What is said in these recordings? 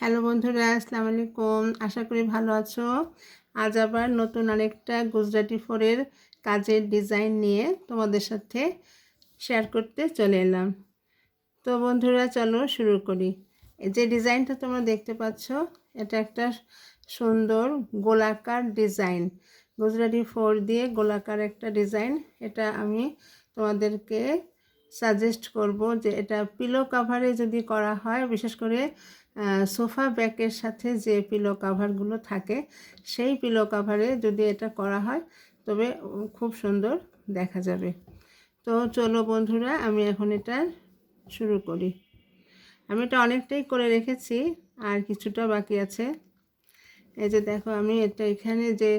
Hello বন্ধুরা, আসসালামু আলাইকুম। আশা করি ভালো আছো। আজ আবার নতুন আরেকটা গুজরাটি ফোরের কাজের ডিজাইন নিয়ে তোমাদের সাথে শেয়ার করতে চলে এলাম। তো বন্ধুরা, চলো শুরু করি। এই যে ডিজাইনটা তোমরা দেখতে পাচ্ছ, এটা একটা সুন্দর গোলাকার ডিজাইন, গুজরাটি ফোর দিয়ে গোলাকার একটা ডিজাইন। এটা আমি তোমাদেরকে সাজেস্ট করব যে এটা পিলো কাভারে যদি করা হয়, বিশেষ করে সোফা ব্যাকের সাথে যে পিলো কাভারগুলো থাকে সেই পিলো কাভারে যদি এটা করা হয় তবে খুব সুন্দর দেখা যাবে। তো চলো বন্ধুরা, আমি এখন এটা শুরু করি। আমি এটা অনেকটাই করে রেখেছি, আর কিছুটা বাকি আছে। এই যে দেখো, আমি এটা এখানে যে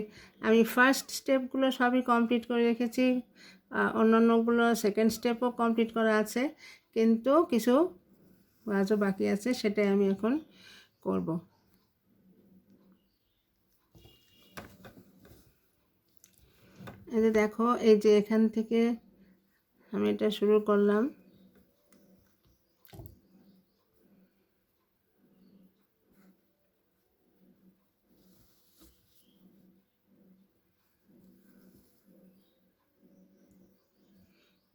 আমি ফার্স্ট স্টেপগুলো সবই কমপ্লিট করে রেখেছি, অন্যান্যগুলো সেকেন্ড স্টেপও কমপ্লিট করা আছে, কিন্তু কিছু কাজও বাকি আছে, সেটাই আমি এখন করব। এই যে দেখো, এই যে এখান থেকে আমি এটা শুরু করলাম।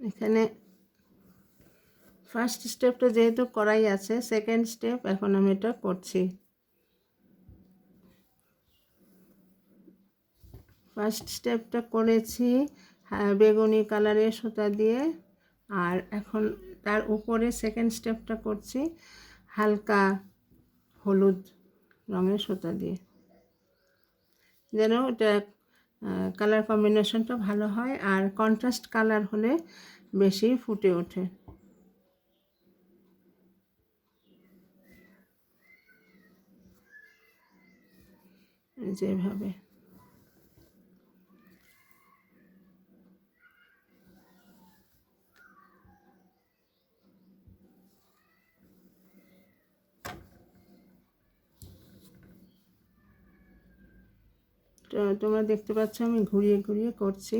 এখানে ফার্স্ট স্টেপটা যেহেতু করাই আছে, সেকেন্ড স্টেপ এখন আমি এটা করছি। ফার্স্ট স্টেপটা করেছি বেগুনি কালারের সুতা দিয়ে, আর এখন তার উপরে সেকেন্ড স্টেপটা করছি হালকা হলুদ রঙের সুতা দিয়ে, যেন এটা কালার কম্বিনেশনটা ভালো হয়, আর কন্ট্রাস্ট কালার হলে বেশি ফুটে ওঠে। যেভাবে তোমরা দেখতে পাচ্ছ আমি ঘুরিয়ে ঘুরিয়ে করছি।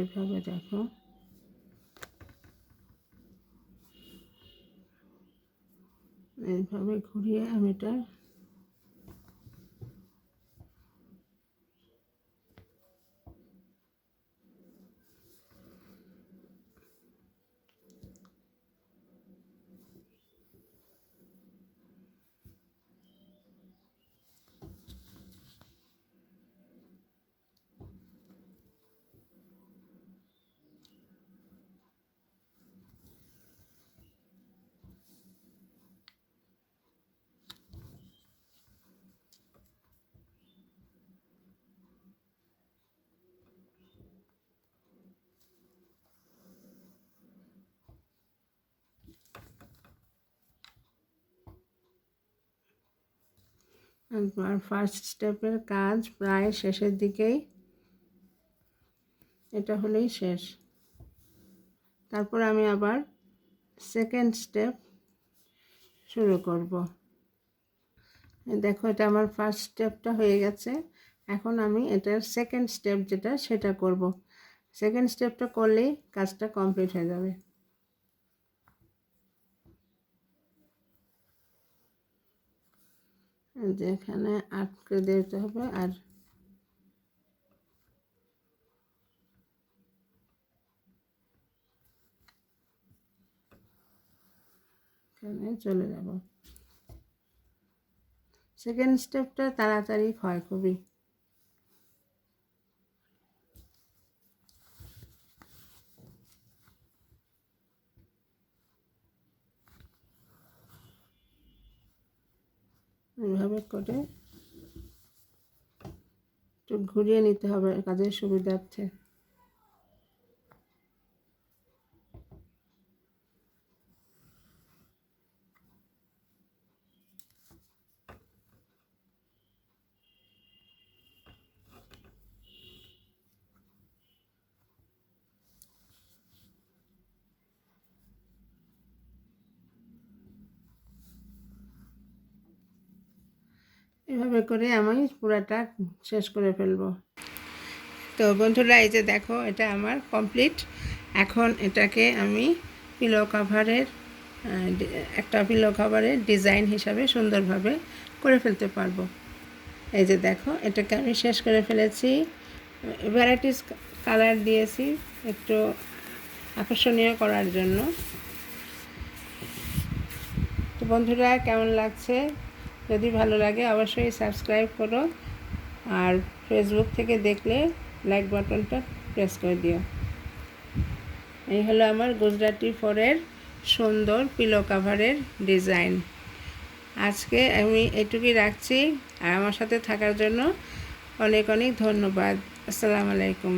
এভাবে দেখো, এইভাবে ঘুরিয়ে আমি এটা আমার ফার্স্ট স্টেপের কাজ প্রায় শেষের দিকেই, এটা হলেই শেষ। তারপর আমি আবার সেকেন্ড স্টেপ শুরু করব। দেখো, এটা আমার ফার্স্ট স্টেপটা হয়ে গেছে। এখন আমি এটার সেকেন্ড স্টেপ যেটা সেটা করব। সেকেন্ড স্টেপটা করলেই কাজটা কমপ্লিট হয়ে যাবে। যেখানে আটকে দিতে হবে, আর এখানে চলে যাব। সেকেন্ড স্টেপটা তাড়াতাড়ি হয় খুবই। এইভাবে করে একটু ঘুরিয়ে নিতে হবে কাজের সুবিধার্থে। এভাবে করে আমি পুরাটা শেষ করে ফেলবো। তো বন্ধুরা, এই যে দেখো, এটা আমার কমপ্লিট। এখন এটাকে আমি পিলো কাভারের একটা পিলো কাভারের ডিজাইন হিসাবে সুন্দরভাবে করে ফেলতে পারবো। এই যে দেখো, এটাকে আমি শেষ করে ফেলেছি। ভ্যারাইটিস কালার দিয়েছি একটু আকর্ষণীয় করার জন্য। তো বন্ধুরা, কেমন লাগছে? যদি ভালো লাগে অবশ্যই সাবস্ক্রাইব করো, আর ফেসবুক থেকে দেখলে লাইক বাটনটা প্রেস করে দিও। এই হলো আমার গুজরাটি ফোরের সুন্দর পিলো কাভারের ডিজাইন। আজকে আমি এটুকুই রাখছি, আর আমার সাথে থাকার জন্য অনেক অনেক ধন্যবাদ। আসসালামু আলাইকুম।